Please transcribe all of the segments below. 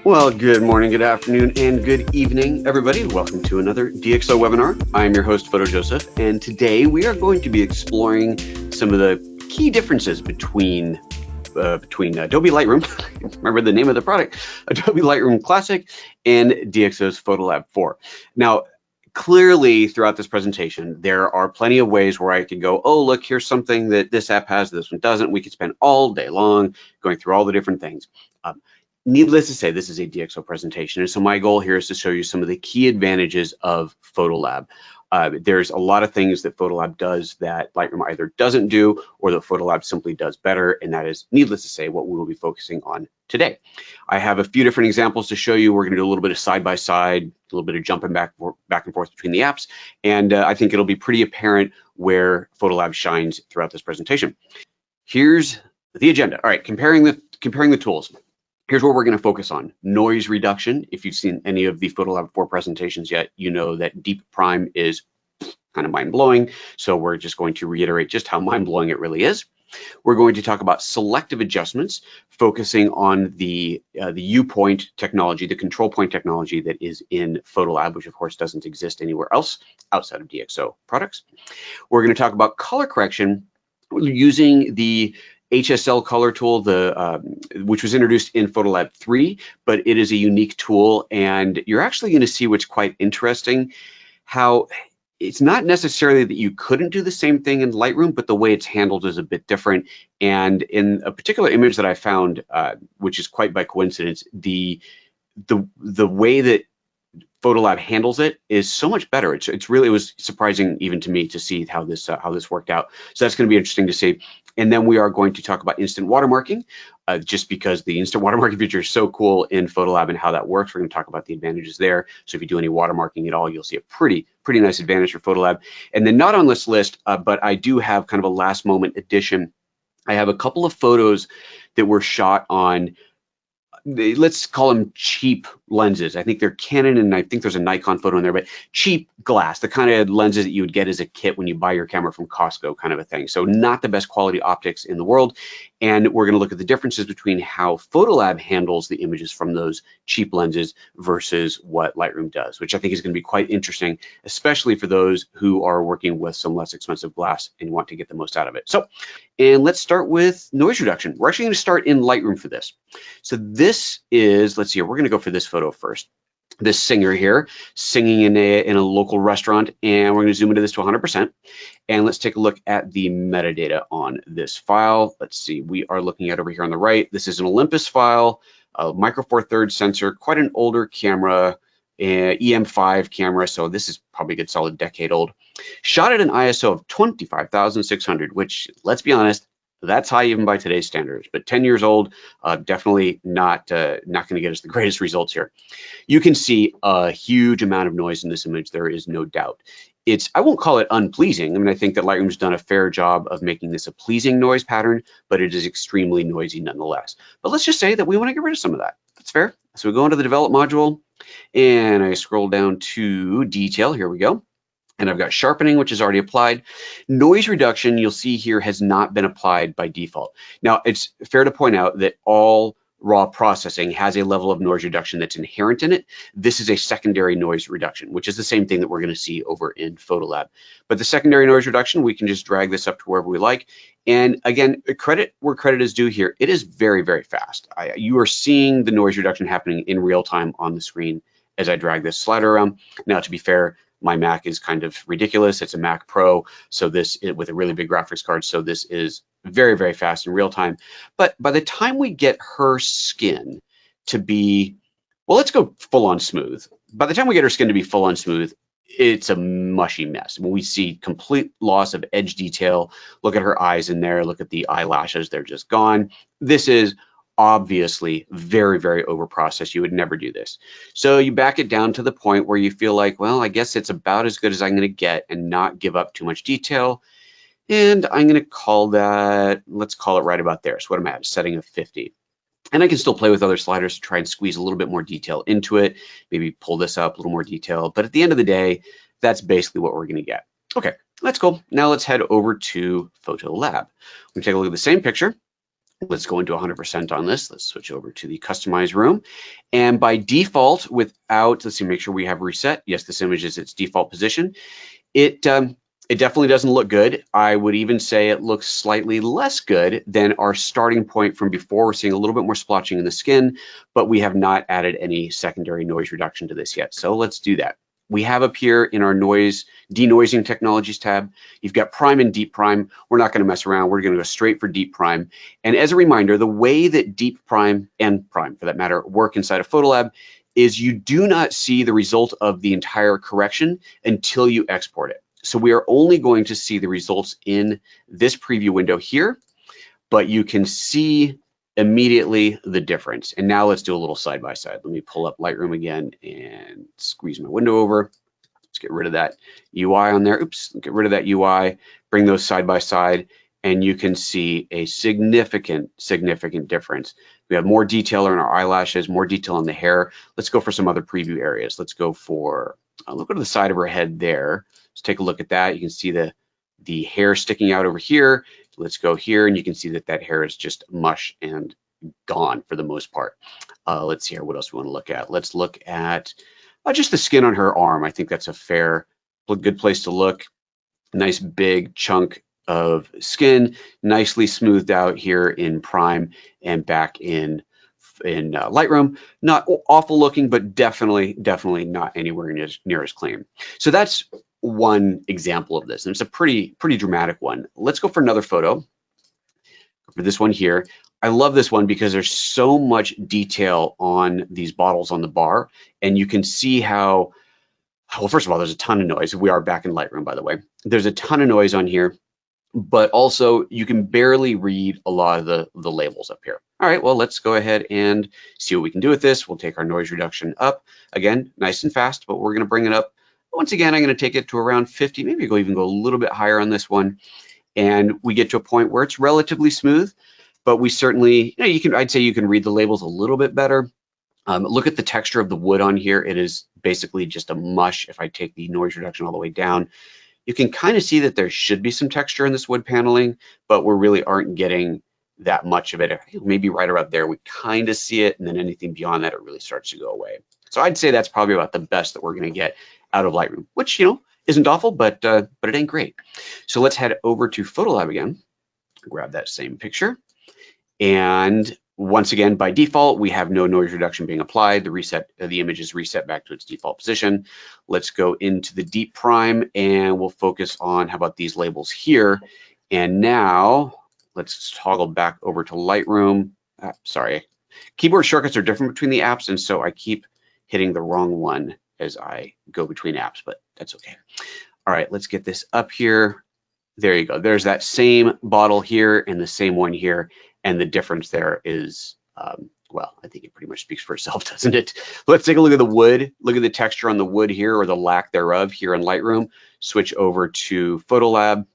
Well, good morning, good afternoon, and good evening, everybody. Welcome to another DxO webinar. I'm your host, Photo Joseph, and today we are going to be exploring some of the key differences between Adobe Lightroom, remember the name of the product, Adobe Lightroom Classic, and DxO's PhotoLab 4. Now, clearly throughout this presentation, there are plenty of ways where I could go, oh, look, here's something that this app has, this one doesn't. We could spend all day long going through all the different things. Needless to say, this is a DxO presentation, and so my goal here is to show you some of the key advantages of PhotoLab. There's a lot of things that PhotoLab does that Lightroom either doesn't do or that PhotoLab simply does better, and that is, needless to say, what we will be focusing on today. I have a few different examples to show you. We're going to do a little bit of side-by-side, a little bit of jumping back and forth between the apps, and I think it'll be pretty apparent where PhotoLab shines throughout this presentation. Here's the agenda. All right, comparing the tools. Here's what we're going to focus on. Noise reduction. If you've seen any of the PhotoLab 4 presentations yet, you know that Deep Prime is kind of mind-blowing. So we're just going to reiterate just how mind-blowing it really is. We're going to talk about selective adjustments, focusing on the U-point technology, the control point technology that is in PhotoLab, which of course doesn't exist anywhere else outside of DxO products. We're going to talk about color correction using the HSL color tool, which was introduced in PhotoLab 3, but it is a unique tool, and you're actually going to see what's quite interesting, how it's not necessarily that you couldn't do the same thing in Lightroom, but the way it's handled is a bit different. And in a particular image that I found, which is quite by coincidence, the way that PhotoLab handles it is so much better. It was surprising even to me to see how this worked out. So that's going to be interesting to see. And then we are going to talk about instant watermarking, just because the instant watermarking feature is so cool in PhotoLab and how that works. We're going to talk about the advantages there. So if you do any watermarking at all, you'll see a pretty nice advantage for PhotoLab. And then not on this list, but I do have kind of a last moment addition. I have a couple of photos that were shot on, let's call them cheap lenses. I think they're Canon, and I think there's a Nikon photo in there, but cheap glass, the kind of lenses that you would get as a kit when you buy your camera from Costco, kind of a thing. So not the best quality optics in the world. And we're going to look at the differences between how PhotoLab handles the images from those cheap lenses versus what Lightroom does, which I think is going to be quite interesting, especially for those who are working with some less expensive glass and want to get the most out of it. So, and let's start with noise reduction. We're actually going to start in Lightroom for this. So this is, let's see here, we're going to go for this photo first. This singer here singing in a local restaurant, and we're going to zoom into this to 100%. And let's take a look at the metadata on this file. Let's see, we are looking at over here on the right. This is an Olympus file, a micro four thirds sensor, quite an older camera, EM5 camera, so this is probably a good solid decade old. Shot at an ISO of 25,600, which, let's be honest, that's high even by today's standards, but 10 years old, definitely not going to get us the greatest results here. You can see a huge amount of noise in this image. There is no doubt. I won't call it unpleasing. I mean, I think that Lightroom's done a fair job of making this a pleasing noise pattern, but it is extremely noisy nonetheless. But let's just say that we want to get rid of some of that. That's fair. So we go into the develop module, and I scroll down to detail. Here we go. And I've got sharpening, which is already applied. Noise reduction, you'll see here, has not been applied by default. Now, it's fair to point out that all raw processing has a level of noise reduction that's inherent in it. This is a secondary noise reduction, which is the same thing that we're going to see over in PhotoLab. But the secondary noise reduction, we can just drag this up to wherever we like. And again, credit where credit is due here. It is very, very fast. You are seeing the noise reduction happening in real time on the screen as I drag this slider around. Now, to be fair, my Mac is kind of ridiculous. It's a Mac Pro, so this with a really big graphics card. So this is very, very fast in real time. But by the time we get her skin to be, well, let's go full on smooth. By the time we get her skin to be full on smooth, it's a mushy mess. When we see complete loss of edge detail, look at her eyes in there, look at the eyelashes, they're just gone. This is obviously very, very overprocessed. You would never do this. So you back it down to the point where you feel like, well, I guess it's about as good as I'm going to get and not give up too much detail. And I'm going to call that, let's call it right about there. So what I'm at, a setting of 50. And I can still play with other sliders to try and squeeze a little bit more detail into it, maybe pull this up a little more detail. But at the end of the day, that's basically what we're going to get. Okay, that's cool. Now let's head over to PhotoLab. We take a look at the same picture. Let's go into 100% on this. Let's switch over to the customize room. And by default, without, let's see, make sure we have reset. Yes, this image is its default position. It definitely doesn't look good. I would even say it looks slightly less good than our starting point from before. We're seeing a little bit more splotching in the skin, but we have not added any secondary noise reduction to this yet. So let's do that. We have up here in our denoising technologies tab, you've got prime and deep prime. We're not going to mess around. We're going to go straight for deep prime. And as a reminder, the way that deep prime and prime, for that matter, work inside of PhotoLab is you do not see the result of the entire correction until you export it. So we are only going to see the results in this preview window here, but you can see immediately the difference. And now let's do a little side by side. Let me pull up Lightroom again and squeeze my window over. Let's get rid of that UI on there. Oops, get rid of that UI, bring those side by side, and you can see a significant difference. We have more detail on our eyelashes, more detail on the hair. Let's go for some other preview areas. Let's go for, look at the side of her head there. Let's take a look at that. You can see the hair sticking out over here. Let's go here, and you can see that that hair is just mush and gone for the most part. Let's see here, what else we want to look at. Let's look at just the skin on her arm. I think that's a good place to look. Nice big chunk of skin, nicely smoothed out here in prime and back in Lightroom. Not awful looking, but definitely not anywhere near as clean. So that's one example of this, and it's a pretty dramatic one. Let's go for another photo. For this one here, I love this one because there's so much detail on these bottles on the bar, and you can see how, well, first of all, there's a ton of noise. We are back in Lightroom, by the way. There's a ton of noise on here, but also you can barely read a lot of the labels up here. All right, well, let's go ahead and see what we can do with this. We'll take our noise reduction up. Again, nice and fast, but we're gonna bring it up. Once again, I'm gonna take it to around 50, maybe even go a little bit higher on this one. And we get to a point where it's relatively smooth, but we certainly, I'd say you can read the labels a little bit better. Look at the texture of the wood on here. It is basically just a mush. If I take the noise reduction all the way down, you can kind of see that there should be some texture in this wood paneling, but we really aren't getting that much of it. Maybe right around there, we kind of see it, and then anything beyond that, it really starts to go away. So I'd say that's probably about the best that we're gonna get out of Lightroom, which, isn't awful, but it ain't great. So let's head over to PhotoLab again, grab that same picture. And once again, by default, we have no noise reduction being applied. The image is reset back to its default position. Let's go into the deep prime, and we'll focus on, how about these labels here? And now let's toggle back over to Lightroom. Sorry, keyboard shortcuts are different between the apps, and so I keep hitting the wrong one as I go between apps, but that's okay. All right, let's get this up here. There you go. There's that same bottle here and the same one here, and the difference there is, well, I think it pretty much speaks for itself, doesn't it? Let's take a look at the wood. Look at the texture on the wood here, or the lack thereof here in Lightroom. Switch over to PhotoLab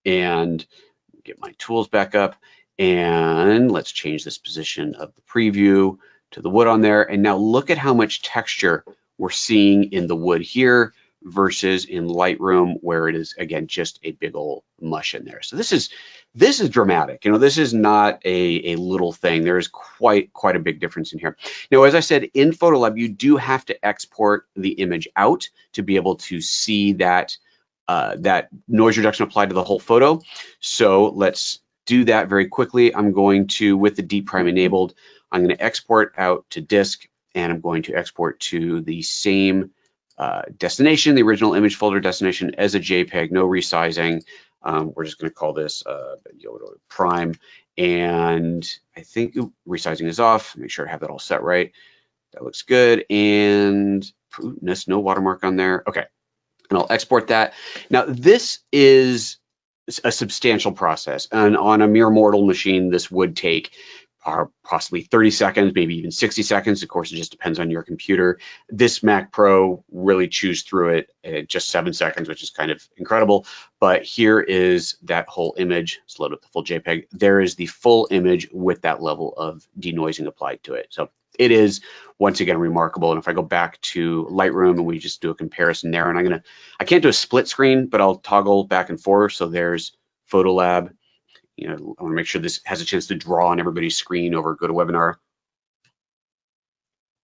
and get my tools back up, and let's change this position of the preview to the wood on there. And now look at how much texture we're seeing in the wood here versus in Lightroom, where it is, again, just a big old mush in there. So this is dramatic. This is not a little thing. There is quite a big difference in here. Now, as I said, in PhotoLab, you do have to export the image out to be able to see that noise reduction applied to the whole photo. So let's do that very quickly. I'm going to, with the deep prime enabled, I'm going to export out to disk, and I'm going to export to the same destination, the original image folder destination, as a JPEG, no resizing. We're just going to call this prime, and I think resizing is off. Make sure I have that all set right. That looks good, and no watermark on there. Okay, and I'll export that. Now, this is a substantial process, and on a mere mortal machine, this would take possibly 30 seconds, maybe even 60 seconds. Of course, it just depends on your computer. This Mac Pro really chews through it in just 7 seconds, which is kind of incredible. But here is that whole image. Let's load up the full JPEG. There is the full image with that level of denoising applied to it. So it is, once again, remarkable. And if I go back to Lightroom and we just do a comparison there, and I can't do a split screen, but I'll toggle back and forth. So there's PhotoLab I want to make sure this has a chance to draw on everybody's screen over GoToWebinar.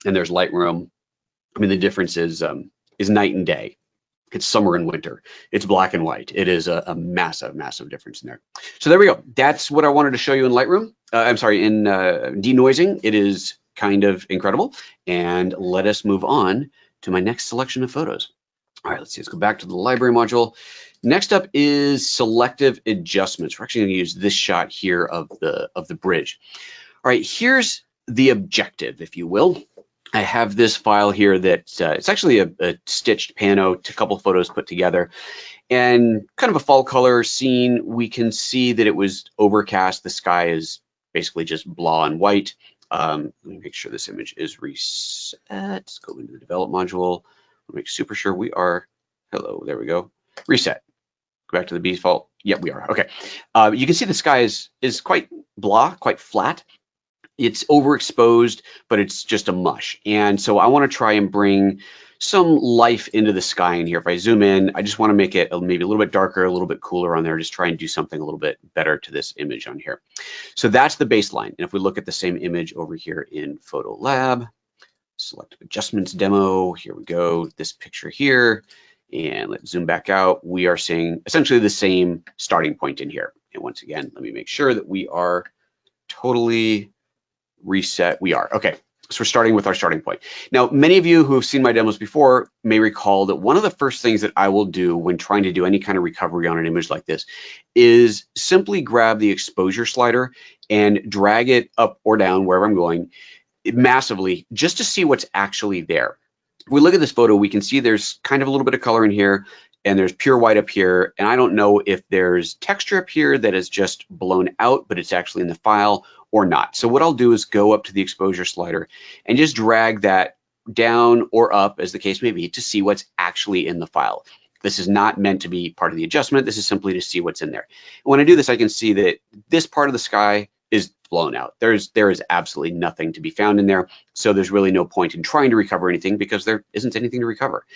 And there's Lightroom. I mean, the difference is night and day. It's summer and winter. It's black and white. It is a massive, massive difference in there. So there we go. That's what I wanted to show you in Lightroom. I'm sorry, in Denoising. It is kind of incredible. And let us move on to my next selection of photos. All right, let's see. Let's go back to the library module. Next up is selective adjustments. We're actually going to use this shot here of the bridge. All right, here's the objective, if you will. I have this file here that it's actually a stitched pano, a couple photos put together, and kind of a fall color scene. We can see that it was overcast. The sky is basically just blah and white. Let me make sure this image is reset. Let's go into the develop module. I'll make super sure we are. Hello, there we go. Reset. Go back to the default. Yep, we are. Okay. You can see the sky is quite blah, quite flat. It's overexposed, but it's just a mush. And so I want to try and bring some life into the sky in here. If I zoom in, I just want to make it maybe a little bit darker, a little bit cooler on there, just try and do something a little bit better to this image on here. So that's the baseline. And if we look at the same image over here in PhotoLab, Selective Adjustments demo, here we go, this picture here, and let's zoom back out. We are seeing essentially the same starting point in here. And once again, let me make sure that we are totally reset. We are. Okay. So we're starting with our starting point. Now, many of you who have seen my demos before may recall that one of the first things that I will do when trying to do any kind of recovery on an image like this is simply grab the exposure slider and drag it up or down wherever I'm going massively just to see what's actually there. If we look at this photo, we can see there's kind of a little bit of color in here and there's pure white up here. And I don't know if there's texture up here that is just blown out, but it's actually in the file or not. So what I'll do is go up to the exposure slider and just drag that down or up, as the case may be, to see what's actually in the file. This is not meant to be part of the adjustment. This is simply to see what's in there. And when I do this, I can see that this part of the sky is blown out. There is absolutely nothing to be found in there. So there's really no point in trying to recover anything because there isn't anything to recover.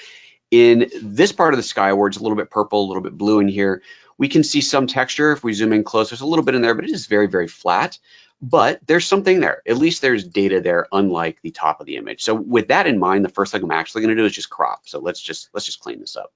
In this part of the sky where it's a little bit purple, a little bit blue in here, we can see some texture. If we zoom in close, there's a little bit in there, but it is very, very flat. But there's something there. At least there's data there, unlike the top of the image. So with that in mind, the first thing I'm actually going to do is just crop. So let's just clean this up.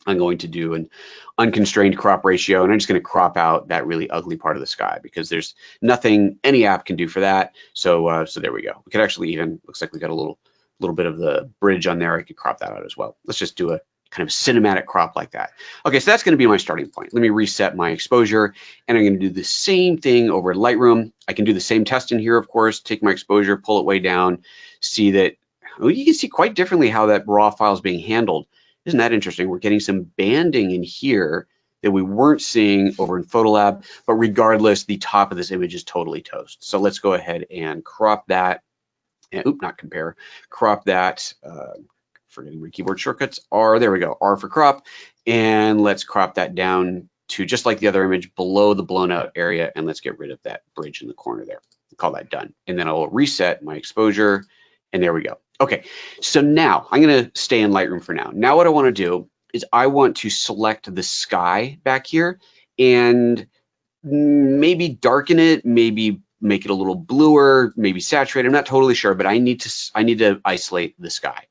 I'm going to do an unconstrained crop ratio, and I'm just going to crop out that really ugly part of the sky because there's nothing any app can do for that. So there we go. We could actually even, looks like we got a little bit of the bridge on there. I could crop that out as well. Let's just do a kind of cinematic crop like that. Okay, so that's going to be my starting point. Let me reset my exposure, and I'm going to do the same thing over in Lightroom. I can do the same test in here, of course, take my exposure, pull it way down, see that, well, you can see quite differently how that raw file is being handled. Isn't that interesting? We're getting some banding in here that we weren't seeing over in PhotoLab, but regardless, the top of this image is totally toast. So let's go ahead and crop that, and, not compare, crop that, forgetting my keyboard shortcuts, R, there we go, R for crop, and let's crop that down to just like the other image below the blown out area, and let's get rid of that bridge in the corner there. Call that done. And then I'll reset my exposure, and there we go. Okay, so now I'm gonna stay in Lightroom for now. Now what I wanna do is I want to select the sky back here and maybe darken it, maybe make it a little bluer, maybe saturate. I'm not totally sure, but I need to isolate the sky.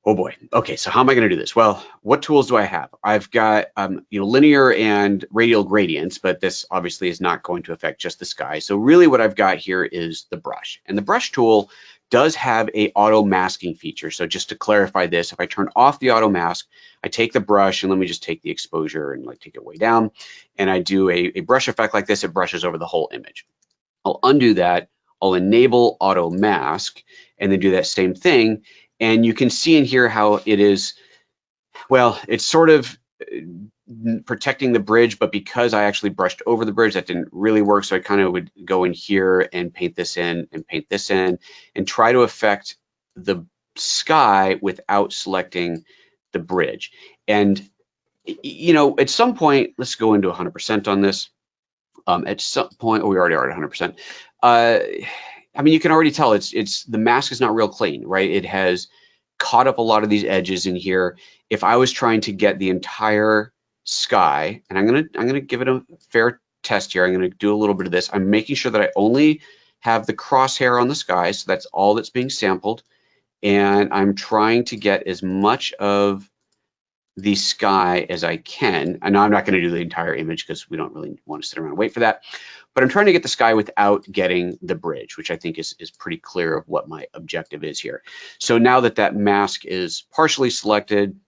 Oh boy. Okay, so how am I going to do this? Well, what tools do I have? I've got linear and radial gradients, but this obviously is not going to affect just the sky. So really what I've got here is the brush. And the brush tool does have a auto masking feature. So just to clarify this, if I turn off the auto mask, I take the brush and let me just take the exposure and like take it way down, and I do a brush effect like this. It brushes over the whole image. I'll undo that. I'll enable auto mask and then do that same thing. And you can see in here how it is, well, it's sort of protecting the bridge, but because I actually brushed over the bridge, that didn't really work. So I kind of would go in here and paint this in and paint this in and try to affect the sky without selecting the bridge. And, at some point, let's go into 100% on this. At some point, we already are at 100%. I mean, you can already tell it's the mask is not real clean, right? It has caught up a lot of these edges in here. If I was trying to get the entire sky, and I'm gonna give it a fair test here. I'm going to do a little bit of this. I'm making sure that I only have the crosshair on the sky, so that's all that's being sampled, and I'm trying to get as much of the sky as I can. I know I'm not going to do the entire image because we don't really want to sit around and wait for that, but I'm trying to get the sky without getting the bridge, which I think is pretty clear of what my objective is here. So now that that mask is partially selected,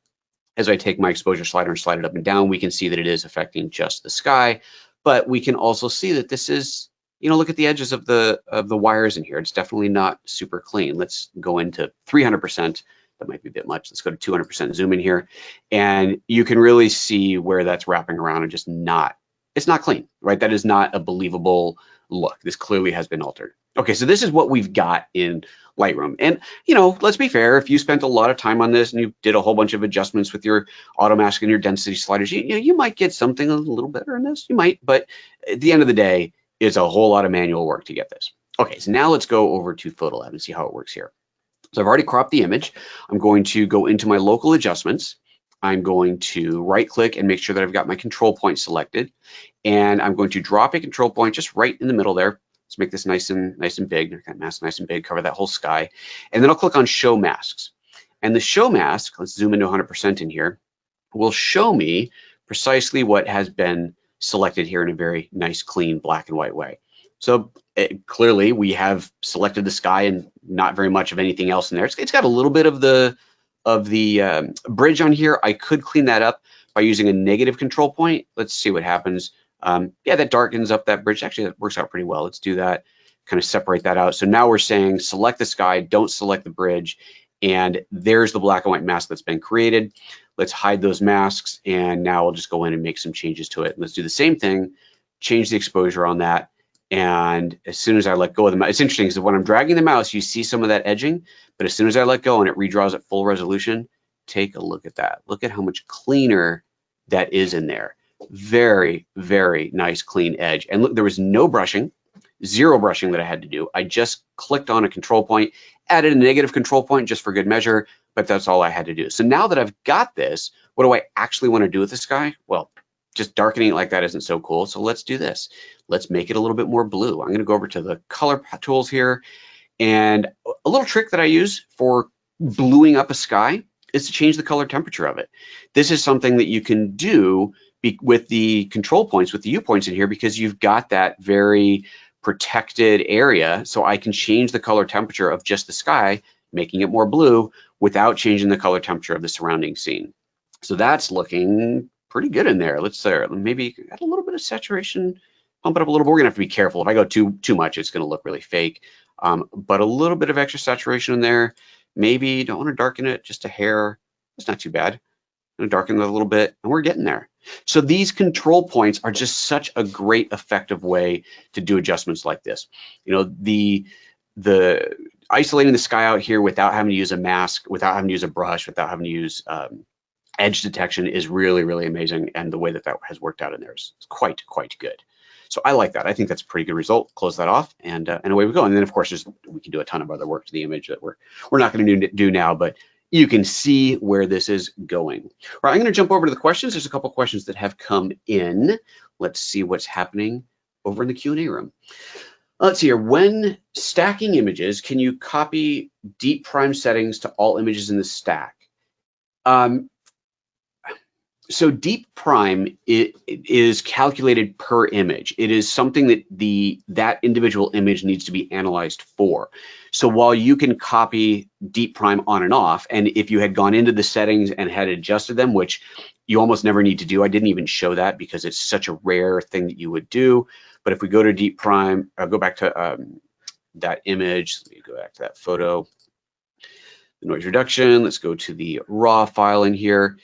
as I take my exposure slider and slide it up and down, we can see that it is affecting just the sky, but we can also see that this is, you know, look at the edges of the wires in here. It's definitely not super clean. Let's go into 300%. That might be a bit much. Let's go to 200% zoom in here, and you can really see where that's wrapping around and just not, it's not clean, right? That is not a believable look. This clearly has been altered. Okay, so this is what we've got in Lightroom. And, you know, let's be fair, if you spent a lot of time on this and you did a whole bunch of adjustments with your auto mask and your density sliders, you might get something a little better in this. You might, but at the end of the day, it's a whole lot of manual work to get this. Okay, so now let's go over to PhotoLab and see how it works here. So I've already cropped the image. I'm going to go into my local adjustments. I'm going to right click and make sure that I've got my control point selected. And I'm going to drop a control point just right in the middle there. Let's make this nice and big. Mask nice and big, cover that whole sky. And then I'll click on show masks. And the show mask, let's zoom into 100% in here, will show me precisely what has been selected here in a very nice, clean black and white way. So clearly we have selected the sky and not very much of anything else in there. It's got a little bit of the bridge on here. I could clean that up by using a negative control point. Let's see what happens. Yeah, that darkens up that bridge. Actually, that works out pretty well. Let's do that, kind of separate that out. So now we're saying select the sky, don't select the bridge. And there's the black and white mask that's been created. Let's hide those masks. And now we'll just go in and make some changes to it. Let's do the same thing, change the exposure on that. And as soon as I let go of the mouse, it's interesting because when I'm dragging the mouse, you see some of that edging, but as soon as I let go and it redraws at full resolution, take a look at that. Look at how much cleaner that is in there. Very, very nice clean edge. And look, there was no brushing, zero brushing that I had to do. I just clicked on a control point, added a negative control point just for good measure, but that's all I had to do. So now that I've got this, what do I actually want to do with the sky? Well, just darkening it like that isn't so cool. So let's do this. Let's make it a little bit more blue. I'm going to go over to the color tools here. And a little trick that I use for bluing up a sky is to change the color temperature of it. This is something that you can do with the control points, with the U points in here, because you've got that very protected area. So I can change the color temperature of just the sky, making it more blue without changing the color temperature of the surrounding scene. So that's looking pretty good in there. Let's maybe add a little bit of saturation, pump it up a little bit. We're gonna have to be careful. If I go too much, it's gonna look really fake. But a little bit of extra saturation in there. Maybe don't want to darken it just a hair. It's not too bad. I'm gonna darken it a little bit, and we're getting there. So these control points are just such a great, effective way to do adjustments like this. You know, the isolating the sky out here without having to use a mask, without having to use a brush, without having to use edge detection is really, really amazing. And the way that that has worked out in there is quite good. So I like that. I think that's a pretty good result. Close that off, and away we go. And then of course, we can do a ton of other work to the image that we're not going to do now, but you can see where this is going. All right, I'm going to jump over to the questions. There's a couple questions that have come in. Let's see what's happening over in the Q&A room. Let's see here. When stacking images, can you copy deep prime settings to all images in the stack? So deep prime is calculated per image. It is something that that individual image needs to be analyzed for. So while you can copy deep prime on and off, and if you had gone into the settings and had adjusted them, which you almost never need to do, I didn't even show that because it's such a rare thing that you would do. But if we go to deep prime, I'll go back to that image, let me go back to that photo, the noise reduction, let's go to the raw file in here.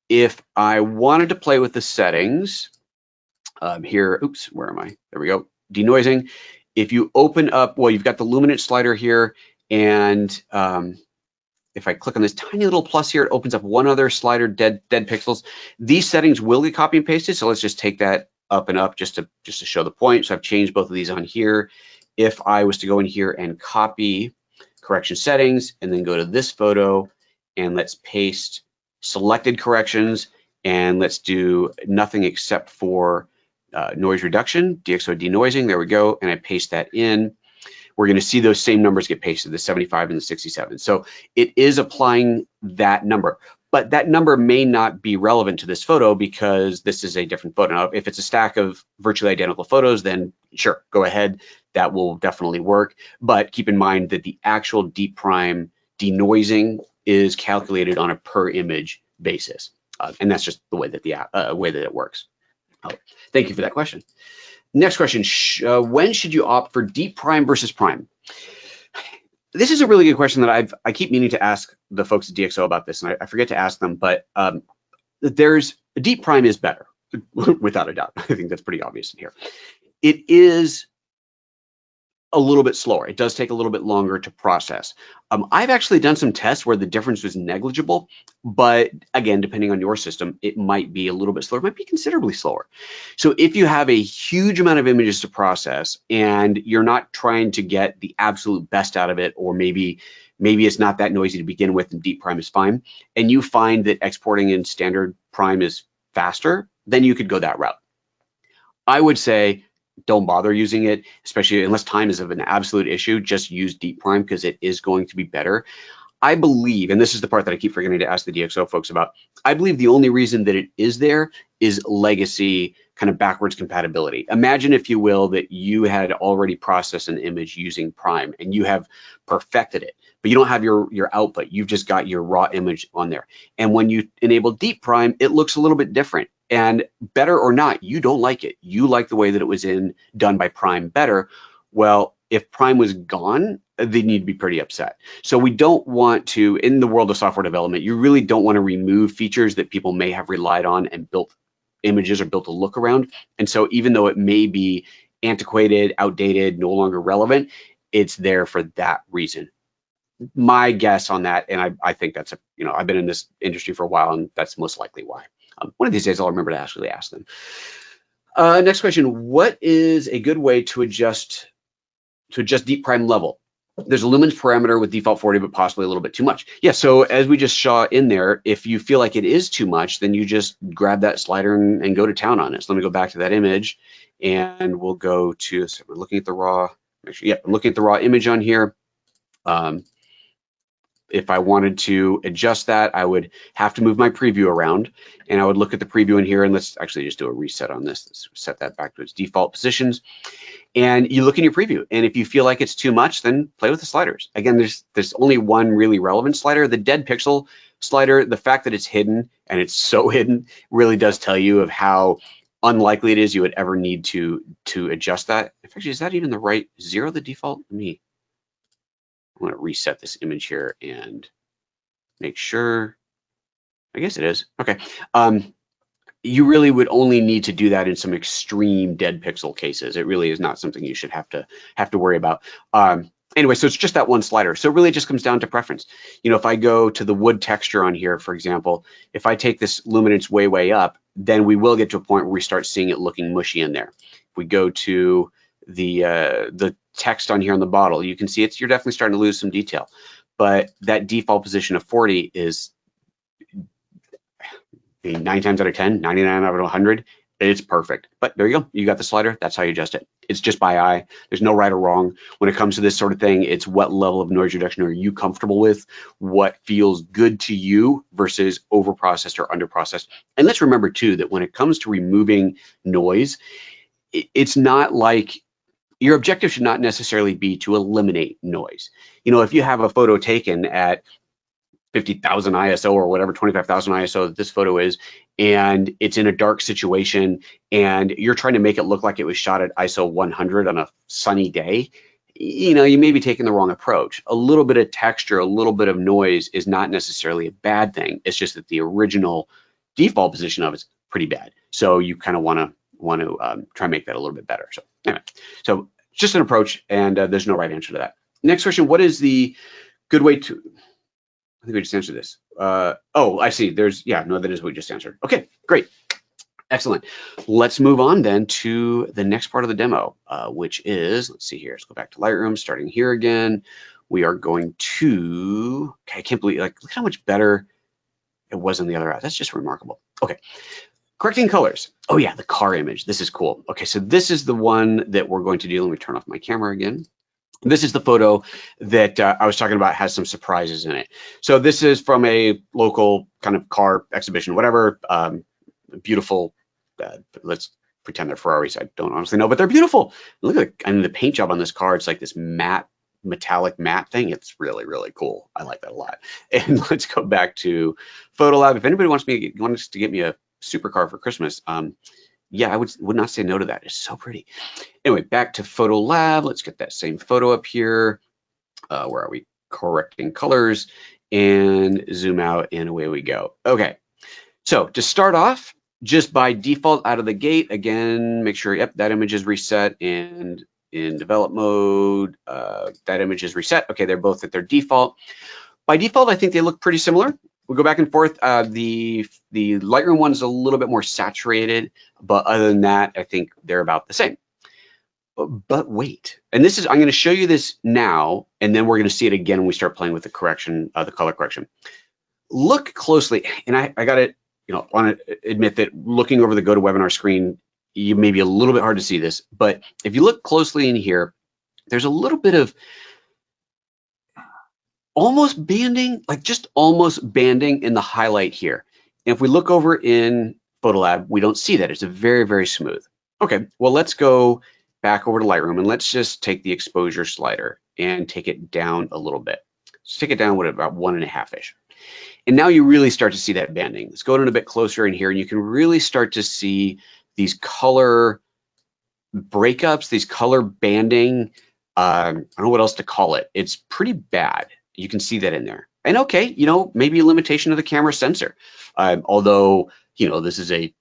If I wanted to play with the settings here, oops, where am I? There we go, denoising. If you open up, well, you've got the luminance slider here, and if I click on this tiny little plus here, it opens up one other slider, dead pixels. These settings will get copy and pasted, so let's just take that up and up just to show the point. So I've changed both of these on here. If I was to go in here and copy correction settings and then go to this photo and let's paste selected corrections, and let's do nothing except for noise reduction, DxO denoising, there we go, and I paste that in, we're going to see those same numbers get pasted, the 75 and the 67. So it is applying that number, but that number may not be relevant to this photo because this is a different photo. Now, if it's a stack of virtually identical photos, then sure, go ahead. That will definitely work. But keep in mind that the actual deep prime denoising is calculated on a per image basis. And that's just the way that way that it works. Thank you for that question. Next question, when should you opt for deep prime versus prime? This is a really good question that I keep meaning to ask the folks at DxO about this, and I forget to ask them, but deep prime is better, without a doubt. I think that's pretty obvious in here. It is a little bit slower. It does take a little bit longer to process. I've actually done some tests where the difference was negligible, but again, depending on your system, it might be a little bit slower, it might be considerably slower. So if you have a huge amount of images to process and you're not trying to get the absolute best out of it, or maybe it's not that noisy to begin with and deep prime is fine, and you find that exporting in standard prime is faster, then you could go that route. I would say don't bother using it, especially unless time is of an absolute issue. Just use deep prime because it is going to be better. I believe, and this is the part that I keep forgetting to ask the DxO folks about, I believe the only reason that it is there is legacy kind of backwards compatibility. Imagine, if you will, that you had already processed an image using prime and you have perfected it, but you don't have your output. You've just got your raw image on there. And when you enable deep prime, it looks a little bit different. And better or not, you don't like it. You like the way that it was done by prime better. Well, if prime was gone, they need to be pretty upset. So we don't want to, in the world of software development, you really don't want to remove features that people may have relied on and built images or built a look around. And so even though it may be antiquated, outdated, no longer relevant, it's there for that reason. My guess on that, and I think that's I've been in this industry for a while, and that's most likely why. One of these days I'll remember to actually ask them. Next question, what is a good way to adjust deep prime level? There's a lumens parameter with default 40, but possibly a little bit too much. Yeah, so as we just saw in there, if you feel like it is too much, then you just grab that slider and go to town on it. So let me go back to that image, and we'll go to, so we're looking at the raw, I'm looking at the raw image on here. If I wanted to adjust that, I would have to move my preview around, and I would look at the preview in here, and let's actually just do a reset on this. Let's set that back to its default positions. And you look in your preview, and if you feel like it's too much, then play with the sliders. Again, there's only one really relevant slider, the dead pixel slider. The fact that it's hidden, and it's so hidden, really does tell you of how unlikely it is you would ever need to adjust that. Actually, is that even the right zero, the default? I want to reset this image here and make sure. I guess it is. Okay. You really would only need to do that in some extreme dead pixel cases. It really is not something you should have to worry about. Anyway, so it's just that one slider. So it really just comes down to preference. If I go to the wood texture on here, for example, if I take this luminance way up, then we will get to a point where we start seeing it looking mushy in there. If we go to the text on here on the bottle, you can see you're definitely starting to lose some detail. But that default position of 40 is 9 times out of 10, 99 out of 100, it's perfect. But there you go. You got the slider. That's how you adjust it. It's just by eye. There's no right or wrong. When it comes to this sort of thing, it's what level of noise reduction are you comfortable with? What feels good to you versus overprocessed or underprocessed? And let's remember too, that when it comes to removing noise, it's not like your objective should not necessarily be to eliminate noise. If you have a photo taken at 50,000 ISO or whatever, 25,000 ISO that this photo is, and it's in a dark situation, and you're trying to make it look like it was shot at ISO 100 on a sunny day, you may be taking the wrong approach. A little bit of texture, a little bit of noise is not necessarily a bad thing. It's just that the original default position of it's pretty bad. So you kind of want to try and make that a little bit better. So anyway, so just an approach, and there's no right answer to that. Next question, what is the good way to, I think we just answered this. Oh, I see. That is what we just answered. Okay, great. Excellent. Let's move on then to the next part of the demo, which is, let's see here. Let's go back to Lightroom, starting here again. We are going to, okay, I can't believe, look how much better it was on the other app. That's just remarkable. Okay, correcting colors. Oh yeah, the car image. This is cool. Okay, so this is the one that we're going to do. Let me turn off my camera again. This is the photo that I was talking about, has some surprises in it. So this is from a local kind of car exhibition, whatever. Beautiful. Let's pretend they're Ferraris. I don't honestly know, but they're beautiful. Look at the paint job on this car. It's like this metallic matte thing. It's really, really cool. I like that a lot. And let's go back to PhotoLab. If anybody wants to get me a supercar for Christmas, yeah, I would not say no to that. It's so pretty. Anyway, back to PhotoLab. Let's get that same photo up here. Where are we? Correcting colors, and zoom out, and away we go. Okay, so to start off, just by default out of the gate, again, make sure, yep, that image is reset, and in develop mode, that image is reset. Okay, they're both at their default. By default, I think they look pretty similar. We'll go back and forth. The Lightroom one's a little bit more saturated, but other than that, I think they're about the same. But wait, and this is, I'm going to show you this now, and then we're going to see it again when we start playing with the correction, the color correction. Look closely, and I got to, want to admit that looking over the GoToWebinar screen, you may be a little bit hard to see this, but if you look closely in here, there's a little bit of almost banding, like just almost banding in the highlight here. And if we look over in PhotoLab, we don't see that. It's a very, very smooth. Okay, well, let's go back over to Lightroom, and let's just take the exposure slider and take it down a little bit. Just take it down with about 1.5-ish. And now you really start to see that banding. Let's go in a bit closer in here, and you can really start to see these color breakups, these color banding. I don't know what else to call it. It's pretty bad. You can see that in there. And okay, maybe a limitation of the camera sensor. Although, this is a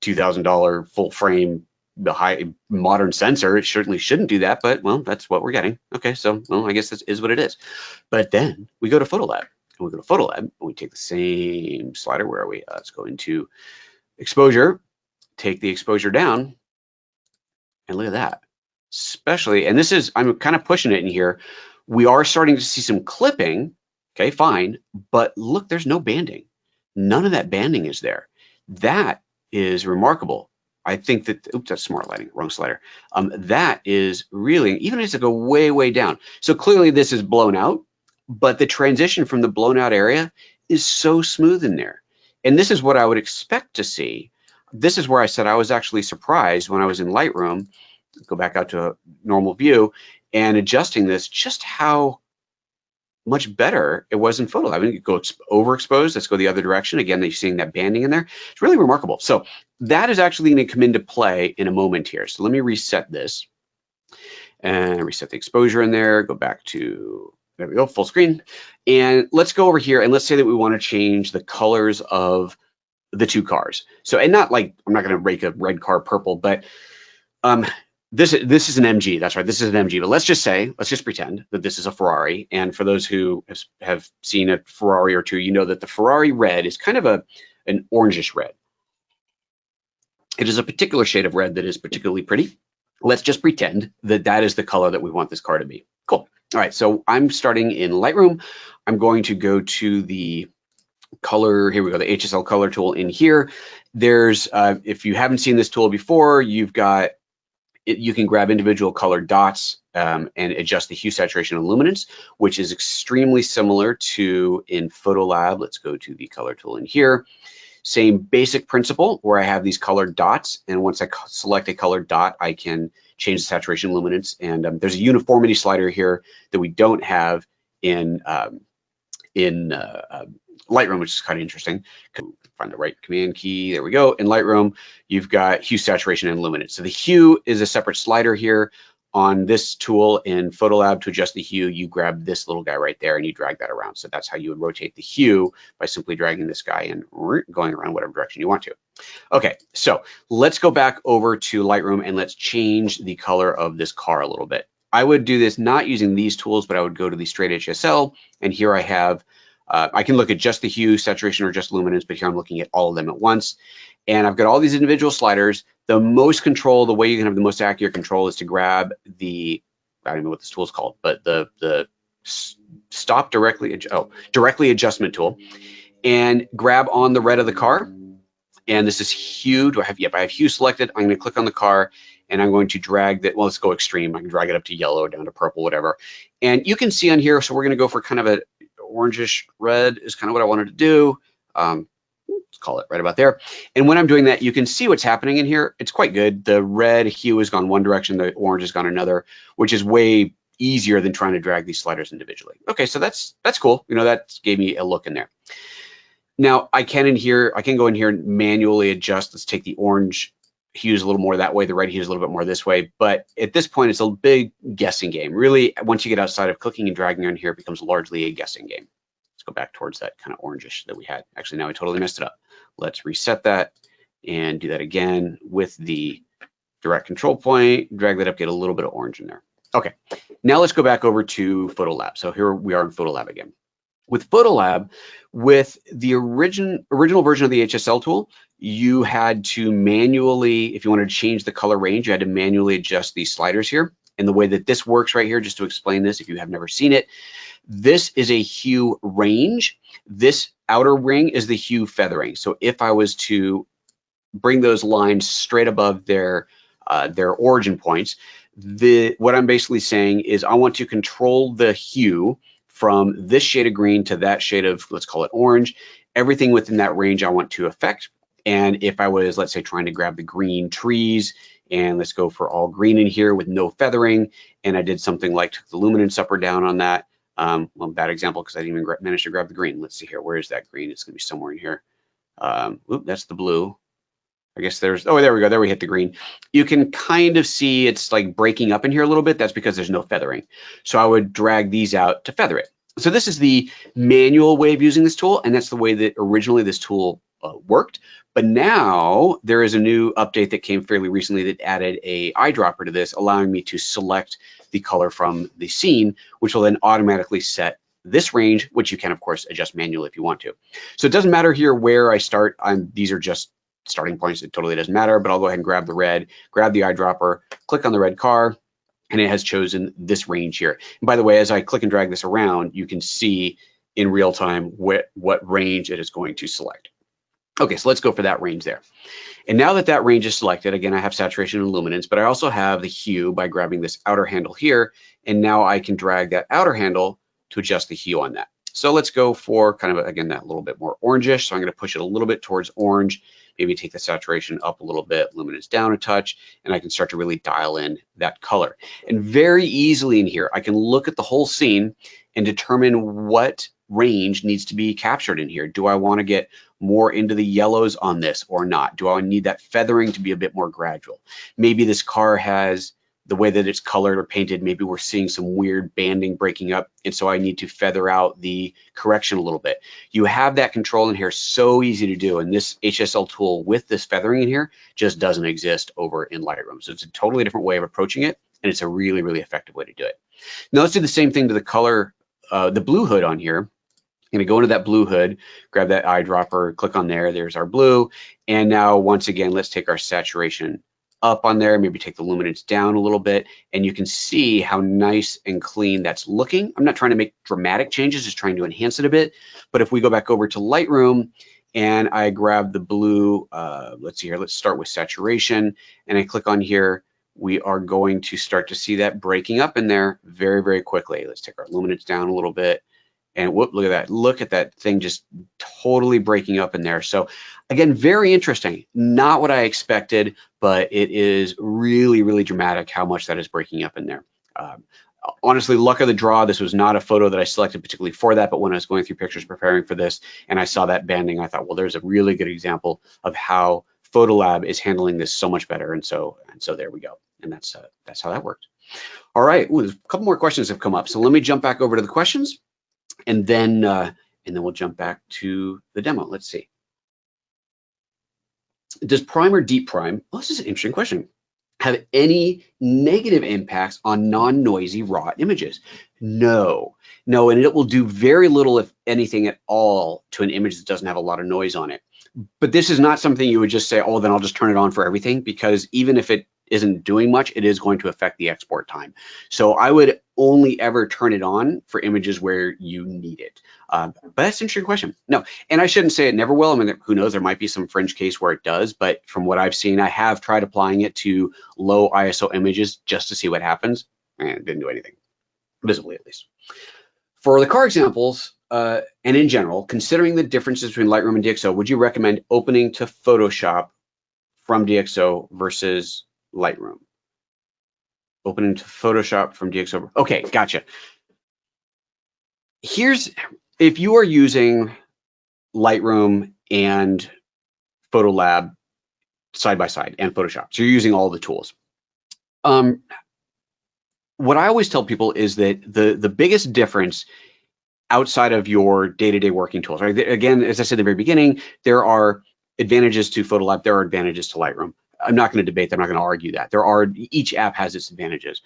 $2,000 full frame, the high modern sensor, it certainly shouldn't do that, but well, that's what we're getting. Okay, so well, I guess this is what it is. But then we go to PhotoLab, and we go to PhotoLab, and we take the same slider. Where are we? Let's go into exposure, take the exposure down, and look at that. Especially, and this is, I'm kind of pushing it in here. We are starting to see some clipping. Okay, fine, but look, there's no banding. None of that banding is there. That is remarkable. I think that, oops, that's smart lighting, wrong slider. That is really, even as I go way, way down. So clearly this is blown out, but the transition from the blown out area is so smooth in there. And this is what I would expect to see. This is where I said I was actually surprised when I was in Lightroom, go back out to a normal view, and adjusting this, just how much better it was in PhotoLab. I mean, you go overexposed, let's go the other direction. Again, you're seeing that banding in there. It's really remarkable. So that is actually going to come into play in a moment here. So let me reset this and reset the exposure in there. Go back to, there we go, full screen. And let's go over here, and let's say that we want to change the colors of the two cars. So, and not like, I'm not going to make a red car purple, but this is an MG. That's right. This is an MG. But let's just pretend that this is a Ferrari. And for those who have seen a Ferrari or two, you know that the Ferrari red is kind of an orangish red. It is a particular shade of red that is particularly pretty. Let's just pretend that that is the color that we want this car to be. Cool. All right. So I'm starting in Lightroom. I'm going to go to the color. Here we go. The HSL color tool in here. There's, if you haven't seen this tool before, you've got, you can grab individual colored dots and adjust the hue, saturation, and luminance, which is extremely similar to in PhotoLab. Let's go to the color tool in here. Same basic principle where I have these colored dots, and once I select a colored dot, I can change the saturation, luminance, and there's a uniformity slider here that we don't have in Lightroom, which is kind of interesting. Find the right command key. There we go. In Lightroom, you've got hue, saturation, and luminance. So the hue is a separate slider here. On this tool in PhotoLab, to adjust the hue, you grab this little guy right there and you drag that around. So that's how you would rotate the hue, by simply dragging this guy and going around whatever direction you want to. Okay, so let's go back over to Lightroom and let's change the color of this car a little bit. I would do this not using these tools, but I would go to the straight HSL, and here I have, I can look at just the hue, saturation, or just luminance, but here I'm looking at all of them at once. And I've got all these individual sliders. The most control, the way you can have the most accurate control is to grab the, I don't know what this tool is called, but the stop directly adjustment tool, and grab on the red of the car And this is hue. Do I have, yep, I have hue selected. I'm going to click on the car and I'm going to drag that. Well, let's go extreme. I can drag it up to yellow, down to purple, whatever. And you can see on here, so we're going to go for kind of a orangish red is kind of what I wanted to do. Let's call it right about there. And when I'm doing that, you can see what's happening in here. It's quite good. The red hue has gone one direction, the orange has gone another, which is way easier than trying to drag these sliders individually. Okay, so that's cool. You know, that gave me a look in there. Now I can go in here and manually adjust. Let's take the orange hues a little more that way, the red hues a little bit more this way. But at this point, it's a big guessing game. Really, once you get outside of clicking and dragging on here, it becomes largely a guessing game. Let's go back towards that kind of orangish that we had. Actually, now I totally messed it up. Let's reset that and do that again with the direct control point, drag that up, get a little bit of orange in there. Okay, now let's go back over to PhotoLab. So here we are in PhotoLab again. With PhotoLab, with the original version of the HSL tool, you had to manually, if you wanted to change the color range, you had to manually adjust these sliders here. And the way that this works right here, just to explain this, if you have never seen it, this is a hue range. This outer ring is the hue feathering. So if I was to bring those lines straight above their origin points, what I'm basically saying is I want to control the hue from this shade of green to that shade of, let's call it orange. Everything within that range I want to affect. And if I was, let's say, trying to grab the green trees, and let's go for all green in here with no feathering, and I did something like took the luminance up or down on that. Well, bad example because I didn't even manage to grab the green. Let's see here. Where is that green? It's going to be somewhere in here. Oop, that's the blue. I guess there's, oh, there we go. There we hit the green. You can kind of see it's like breaking up in here a little bit. That's because there's no feathering. So I would drag these out to feather it. So this is the manual way of using this tool, and that's the way that originally this tool worked. But now there is a new update that came fairly recently that added a eyedropper to this, allowing me to select the color from the scene, which will then automatically set this range, which you can, of course, adjust manually if you want to. So it doesn't matter here where I start. These are just starting points. It totally doesn't matter, but I'll go ahead and grab the red, grab the eyedropper, click on the red car, and it has chosen this range here. And by the way, as I click and drag this around, you can see in real time what range it is going to select. Okay, so let's go for that range there. And now that that range is selected, again, I have saturation and luminance, but I also have the hue by grabbing this outer handle here. And now I can drag that outer handle to adjust the hue on that. So let's go for kind of, again, that little bit more orangish. So I'm going to push it a little bit towards orange, maybe take the saturation up a little bit, luminance down a touch, and I can start to really dial in that color. And very easily in here, I can look at the whole scene and determine what range needs to be captured in here. Do I want to get more into the yellows on this or not? Do I need that feathering to be a bit more gradual? Maybe this car has, the way that it's colored or painted, maybe we're seeing some weird banding breaking up, and so I need to feather out the correction a little bit. You have that control in here, so easy to do, and this HSL tool with this feathering in here just doesn't exist over in Lightroom. So it's a totally different way of approaching it, and it's a really, really effective way to do it. Now let's do the same thing to the color, the blue hood on here. I'm going to go into that blue hood, grab that eyedropper, click on there, there's our blue, and now once again, let's take our saturation up on there, maybe take the luminance down a little bit, and you can see how nice and clean that's looking. I'm not trying to make dramatic changes, just trying to enhance it a bit. But if we go back over to Lightroom and I grab the blue, let's see here, let's start with saturation, and I click on here, we are going to start to see that breaking up in there very, very quickly. Let's take our luminance down a little bit. And whoop, look at that. Look at that thing just totally breaking up in there. So again, very interesting. Not what I expected, but it is really, really dramatic how much that is breaking up in there. Honestly, luck of the draw, this was not a photo that I selected particularly for that, but when I was going through pictures preparing for this and I saw that banding, I thought, well, there's a really good example of how PhotoLab is handling this so much better. And so there we go. And that's how that worked. All right. Ooh, there's a couple more questions have come up. So let me jump back over to the questions. And then we'll jump back to the demo. Let's see. Does prime or deep prime, well, this is an interesting question, have any negative impacts on non-noisy raw images? No, and it will do very little, if anything at all, to an image that doesn't have a lot of noise on it. But this is not something you would just say, oh, then I'll just turn it on for everything, because even if it isn't doing much, it is going to affect the export time. So I would only ever turn it on for images where you need it. But that's an interesting question. No, and I shouldn't say it never will. I mean, who knows, there might be some fringe case where it does, but from what I've seen, I have tried applying it to low ISO images just to see what happens, and it didn't do anything, visibly at least. For the car examples, and in general, considering the differences between Lightroom and DxO, would you recommend opening to Photoshop from DxO versus Lightroom? Opening to Photoshop from DxO. Okay, gotcha. If you are using Lightroom and PhotoLab side by side and Photoshop, so you're using all the tools. What I always tell people is that the biggest difference outside of your day-to-day working tools, right? Again, as I said at the very beginning, there are advantages to PhotoLab, there are advantages to Lightroom. I'm not going to debate that, I'm not going to argue that. Each app has its advantages.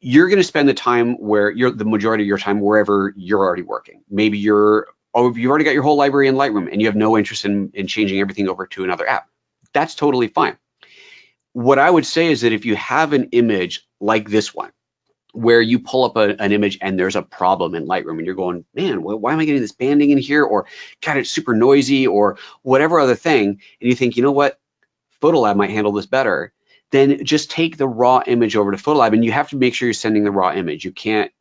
You're going to spend the time the majority of your time wherever you're already working. Maybe you've already got your whole library in Lightroom and you have no interest in changing everything over to another app. That's totally fine. What I would say is that if you have an image like this one, where you pull up an image and there's a problem in Lightroom and you're going, man, why am I getting this banding in here? Or God, it's super noisy or whatever other thing. And you think, you know what, PhotoLab might handle this better. Then just take the raw image over to PhotoLab, and you have to make sure you're sending the raw image. You can't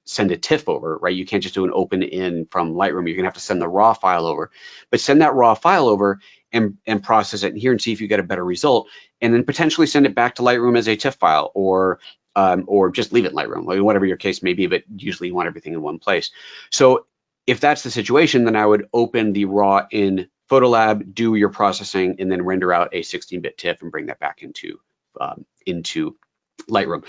send a TIFF over, right? You can't just do an open in from Lightroom. You're gonna have to send the raw file over, but send that raw file over and process it in here and see if you get a better result, and then potentially send it back to Lightroom as a TIFF file, or just leave it in Lightroom, like whatever your case may be, but usually you want everything in one place. So if that's the situation, then I would open the raw in PhotoLab, do your processing, and then render out a 16-bit TIFF and bring that back into Lightroom.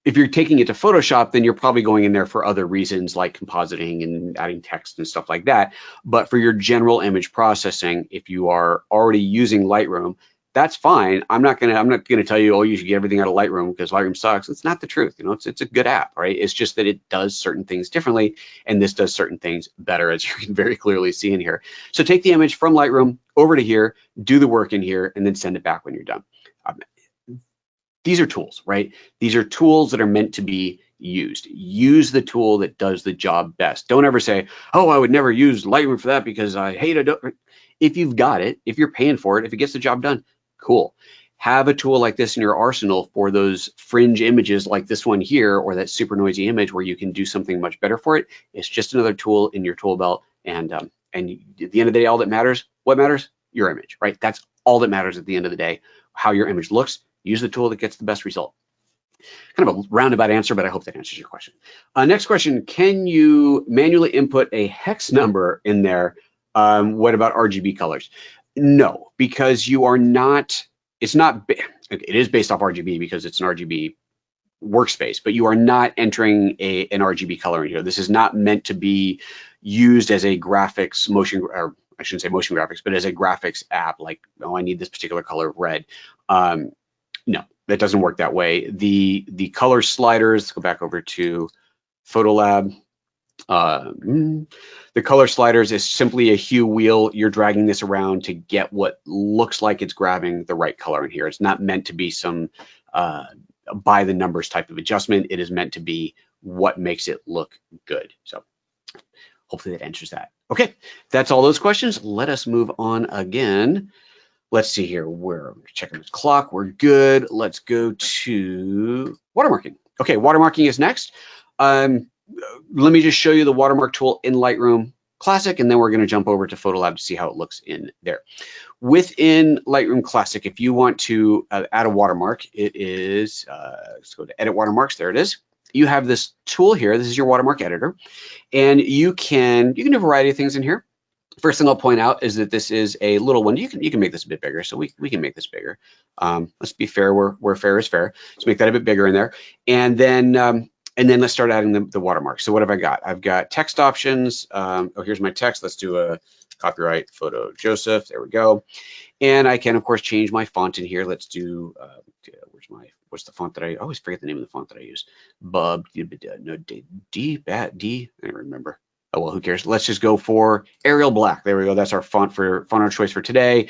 If you're taking it to Photoshop, then you're probably going in there for other reasons like compositing and adding text and stuff like that. But for your general image processing, if you are already using Lightroom, that's fine. I'm not gonna tell you, oh, you should get everything out of Lightroom because Lightroom sucks. It's not the truth. You know, it's a good app, right? It's just that it does certain things differently, and this does certain things better, as you can very clearly see in here. So take the image from Lightroom over to here, do the work in here, and then send it back when you're done. These are tools, right? These are tools that are meant to be used. Use the tool that does the job best. Don't ever say, oh, I would never use Lightroom for that because I hate it. If you've got it, if you're paying for it, if it gets the job done, cool. Have a tool like this in your arsenal for those fringe images like this one here, or that super noisy image where you can do something much better for it. It's just another tool in your tool belt. And at the end of the day, all that matters, what matters? Your image, right? That's all that matters at the end of the day, how your image looks. Use the tool that gets the best result. Kind of a roundabout answer, but I hope that answers your question. Next question, can you manually input a hex number in there? What about RGB colors? No, because you are not, it is based off RGB because it's an RGB workspace, but you are not entering an RGB color in here. This is not meant to be used as a graphics or I shouldn't say motion graphics, but as a graphics app, like, oh, I need this particular color of red. No, that doesn't work that way. The color sliders, go back over to PhotoLab. The color sliders is simply a hue wheel. You're dragging this around to get what looks like it's grabbing the right color in here. It's not meant to be some by the numbers type of adjustment. It is meant to be what makes it look good. So hopefully that answers that. Okay, that's all those questions. Let us move on again. Let's see here, we're checking the clock, we're good. Let's go to watermarking. Okay, watermarking is next. Let me just show you the watermark tool in Lightroom Classic, and then we're gonna jump over to PhotoLab to see how it looks in there. Within Lightroom Classic, if you want to add a watermark, it is, let's go to Edit Watermarks, there it is. You have this tool here, this is your watermark editor, and you can do a variety of things in here. First thing I'll point out is that this is a little one. You can make this a bit bigger, so we can make this bigger. Let's be fair where fair is fair. Let's make that a bit bigger in there, and then let's start adding the watermark. So what have I got? I've got text options. Oh, here's my text. Let's do a copyright photo Joseph. There we go. And I can of course change my font in here. Let's do what's the font that I always forget the name of the font that I use? Bub no D I don't remember. Oh, well, who cares? Let's just go for Arial Black. There we go. That's our font of choice for today.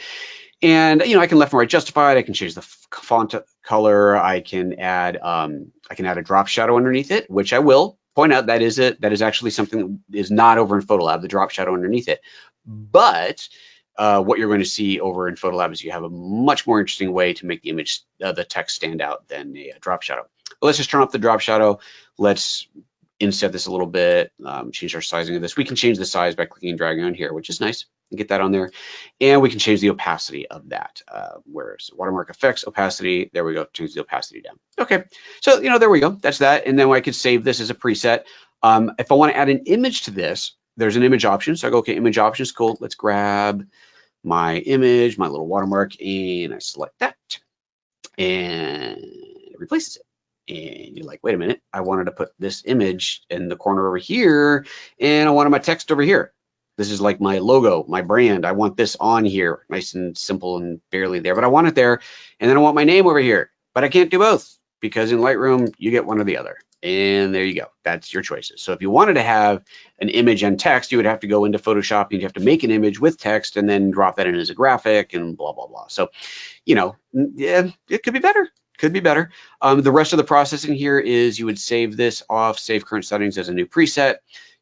And I can left and right justify it. I can change the font color. I can add a drop shadow underneath it, which I will point out that is actually something that is not over in PhotoLab, the drop shadow underneath it. But what you're going to see over in PhotoLab is you have a much more interesting way to make the image, the text stand out than a drop shadow. But let's just turn off the drop shadow. Let's inset this a little bit, change our sizing of this. We can change the size by clicking and dragging on here, which is nice, and get that on there. And we can change the opacity of that. Where's watermark effects, opacity, there we go, change the opacity down. Okay, so there we go, that's that. And then I could save this as a preset. If I want to add an image to this, there's an image option. So I go, okay, image options, cool. Let's grab my image, my little watermark, and I select that, and it replaces it. And you're like, wait a minute, I wanted to put this image in the corner over here, and I wanted my text over here. This is like my logo, my brand. I want this on here, nice and simple and barely there, but I want it there. And then I want my name over here, but I can't do both because in Lightroom, you get one or the other. And there you go, that's your choices. So if you wanted to have an image and text, you would have to go into Photoshop and you'd have to make an image with text and then drop that in as a graphic and blah, blah, blah. So, yeah, it could be better. Could be better. The rest of the processing here is you would save this off, save current settings as a new preset.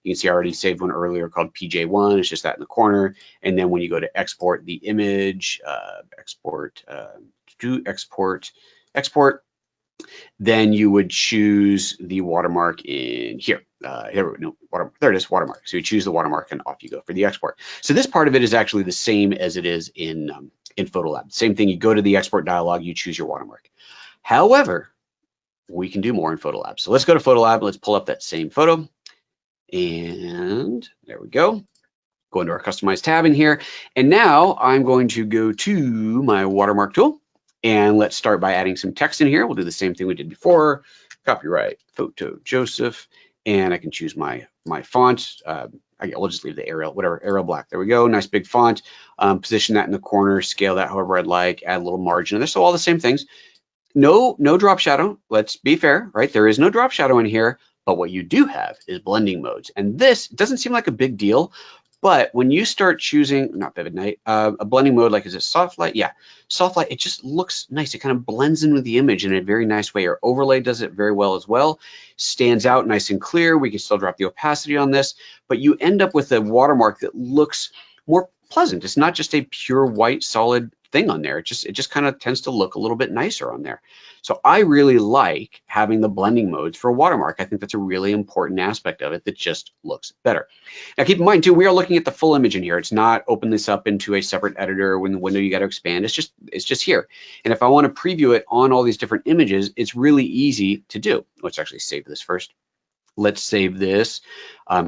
You can see I already saved one earlier called PJ1. It's just that in the corner. And then when you go to export the image, export, then you would choose the watermark in here. There it is, watermark. So you choose the watermark and off you go for the export. So this part of it is actually the same as it is in PhotoLab. Same thing, you go to the export dialog, you choose your watermark. However, we can do more in PhotoLab. So let's go to PhotoLab. Let's pull up that same photo. And there we go. Go into our Customize tab in here. And now I'm going to go to my watermark tool. And let's start by adding some text in here. We'll do the same thing we did before. Copyright Photo Joseph. And I can choose my font. We'll just leave the Arial, whatever, Arial black. There we go, nice big font. Position that in the corner, scale that however I'd like, add a little margin in there. So all the same things. No drop shadow, let's be fair, right? There is no drop shadow in here, but what you do have is blending modes. And this doesn't seem like a big deal, but when you start choosing, not Vivid Night, a blending mode, like is it soft light? Yeah, soft light, it just looks nice. It kind of blends in with the image in a very nice way. Our overlay does it very well as well. Stands out nice and clear. We can still drop the opacity on this, but you end up with a watermark that looks more pleasant. It's not just a pure white solid thing on there. It just kind of tends to look a little bit nicer on there. So I really like having the blending modes for a watermark. I think that's a really important aspect of it that just looks better. Now keep in mind too, we are looking at the full image in here. It's not open this up into a separate editor when the window you got to expand. It's just here. And if I want to preview it on all these different images, it's really easy to do. Let's actually save this first. Let's save this,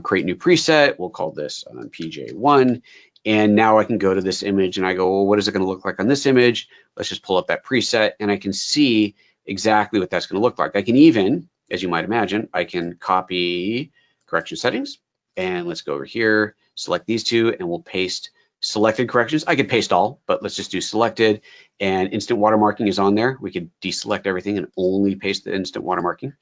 create new preset. We'll call this PJ1. And now I can go to this image and I go, well, what is it going to look like on this image? Let's just pull up that preset and I can see exactly what that's going to look like. I can even, as you might imagine, I can copy correction settings and let's go over here, select these two and we'll paste selected corrections. I could paste all, but let's just do selected, and instant watermarking is on there. We could deselect everything and only paste the instant watermarking.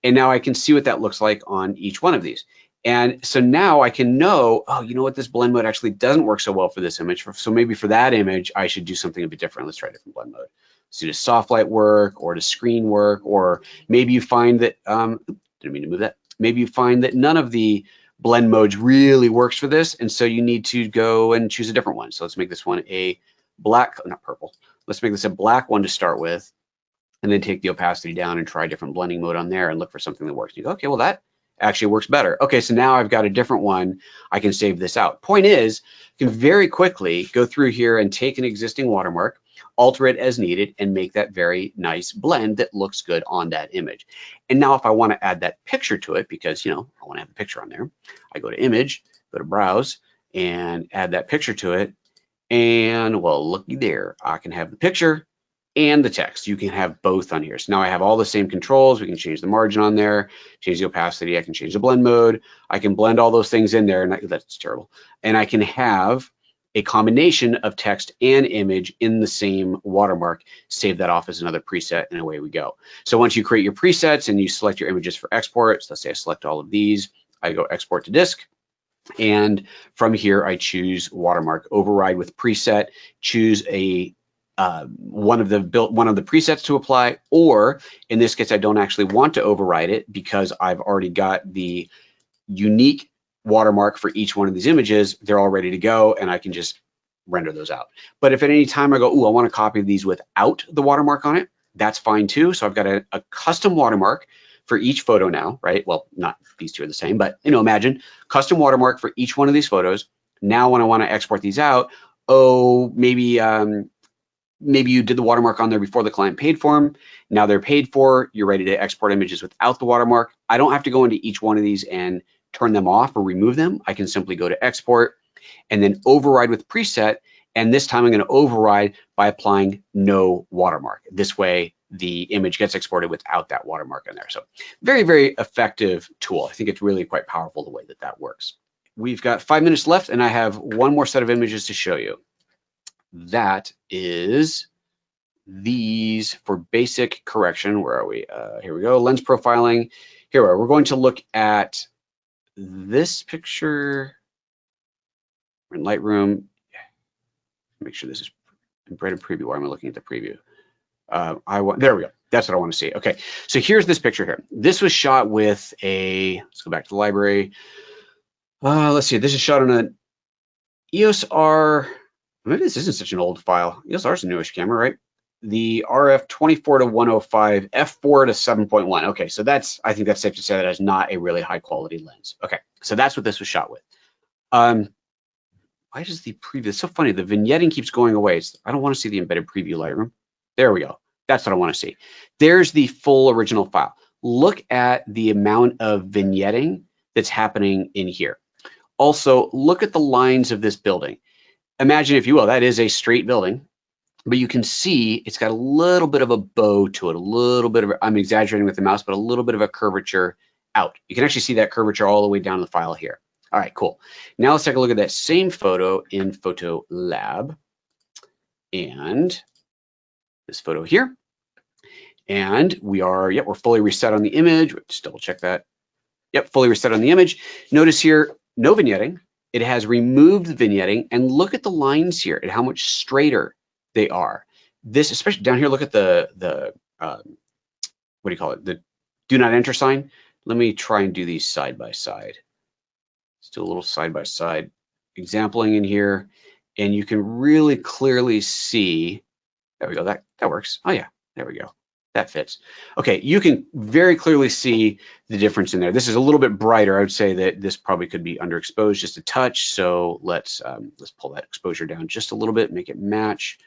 And now I can see what that looks like on each one of these. And so now I can know, oh, you know what, this blend mode actually doesn't work so well for this image. So maybe for that image, I should do something a bit different. Let's try a different blend mode. Let's do the soft light work or the screen work, or maybe you find that, didn't mean to move that. Maybe you find that none of the blend modes really works for this. And so you need to go and choose a different one. So let's make this one a black, not purple. Let's make this a black one to start with, and then take the opacity down and try a different blending mode on there and look for something that works. You go, okay, well that actually works better. Okay, so now I've got a different one. I can save this out. Point is, you can very quickly go through here and take an existing watermark, alter it as needed, and make that very nice blend that looks good on that image. And now if I want to add that picture to it, because I want to have a picture on there, I go to Image, go to Browse, and add that picture to it. And well, looky there, I can have the picture and the text. You can have both on here. So now I have all the same controls. We can change the margin on there, change the opacity. I can change the blend mode. I can blend all those things in there, and that's terrible. And I can have a combination of text and image in the same watermark, save that off as another preset, and away we go. So once you create your presets and you select your images for export, so let's say I select all of these, I go export to disk, And from here, I choose watermark, override with preset, choose a one of the presets to apply, or in this case, I don't actually want to override it because I've already got the unique watermark for each one of these images. They're all ready to go, and I can just render those out. But if at any time I go, ooh, I want to copy these without the watermark on it, that's fine too. So I've got a custom watermark for each photo now, right? Well, not these two are the same, but imagine custom watermark for each one of these photos. Now when I want to export these out, oh, maybe you did the watermark on there before the client paid for them. Now they're paid for, you're ready to export images without the watermark. I don't have to go into each one of these and turn them off or remove them. I can simply go to export and then override with preset. And this time I'm going to override by applying no watermark. This way the image gets exported without that watermark in there. So very, very effective tool. I think it's really quite powerful the way that that works. We've got 5 minutes left and I have one more set of images to show you. That is these for basic correction. Where are we? Here we go. Lens profiling. Here we are. We're going to look at this picture in Lightroom. Make sure this is embedded preview. Why am I looking at the preview? There we go. That's what I want to see. Okay, so here's this picture here. This was shot with let's go back to the library. Let's see. This is shot on an EOS R. Maybe this isn't such an old file. EOS R is a newish camera, right? The RF 24-105 f4 to 7.1. Okay, so I think that's safe to say that is not a really high quality lens. Okay, so that's what this was shot with. Why does the preview? It's so funny. The vignetting keeps going away. I don't want to see the embedded preview Lightroom. There we go. That's what I want to see. There's the full original file. Look at the amount of vignetting that's happening in here. Also, look at the lines of this building. Imagine, if you will, that is a straight building, but you can see it's got a little bit of a bow to it, a little bit of, I'm exaggerating with the mouse, but a little bit of a curvature out. You can actually see that curvature all the way down the file here. All right, cool. Now let's take a look at that same photo in PhotoLab and this photo here. And we're fully reset on the image. Just double check that. Yep, fully reset on the image. Notice here, no vignetting. It has removed the vignetting, and look at the lines here and how much straighter they are. This, especially down here, look at the what do you call it? The do not enter sign. Let me try and do these side by side. Let's do a little side by side exampling in here, and you can really clearly see. There we go. That works. Oh yeah, there we go. That fits. Okay, you can very clearly see the difference in there. This is a little bit brighter. I would say that this probably could be underexposed just a touch. So let's pull that exposure down just a little bit, make it match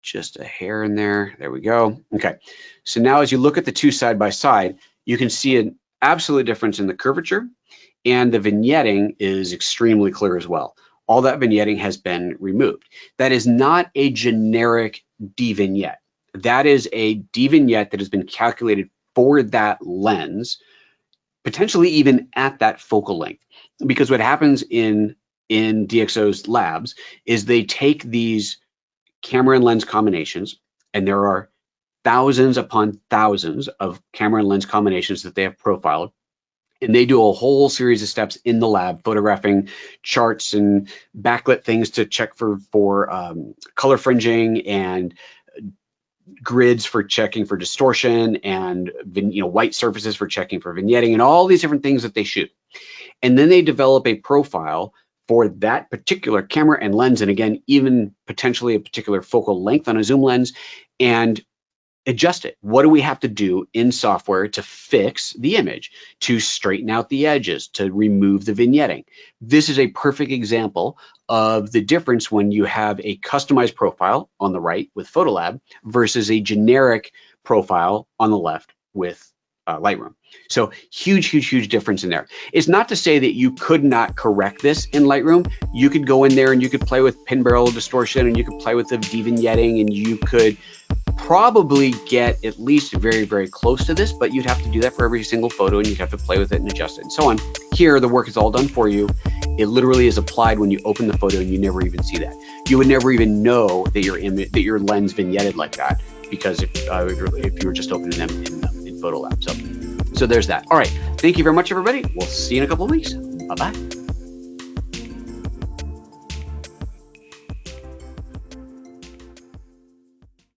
just a hair in there. There we go. Okay, so now as you look at the two side by side, you can see an absolute difference in the curvature, and the vignetting is extremely clear as well. All that vignetting has been removed. That is not a generic D-vignette. That is a D-vignette that has been calculated for that lens, potentially even at that focal length. Because what happens in DxO's labs is they take these camera and lens combinations, and there are thousands upon thousands of camera and lens combinations that they have profiled, and they do a whole series of steps in the lab, photographing charts and backlit things to check for color fringing, and grids for checking for distortion, and white surfaces for checking for vignetting, and all these different things that they shoot. And then they develop a profile for that particular camera and lens, and again, even potentially a particular focal length on a zoom lens, and adjust it. What do we have to do in software to fix the image, to straighten out the edges, to remove the vignetting? This is a perfect example of the difference when you have a customized profile on the right with PhotoLab versus a generic profile on the left with Lightroom. So huge, huge, huge difference in there. It's not to say that you could not correct this in Lightroom. You could go in there and you could play with pin barrel distortion, and you could play with the de-vignetting, and you could probably get at least very, very close to this, but you'd have to do that for every single photo, and you'd have to play with it and adjust it and so on. Here, the work is all done for you. It literally is applied when you open the photo, and you never even see that. You would never even know that your lens vignetted like that, because if you were just opening them in PhotoLab. So there's that. All right. Thank you very much, everybody. We'll see you in a couple of weeks. Bye-bye.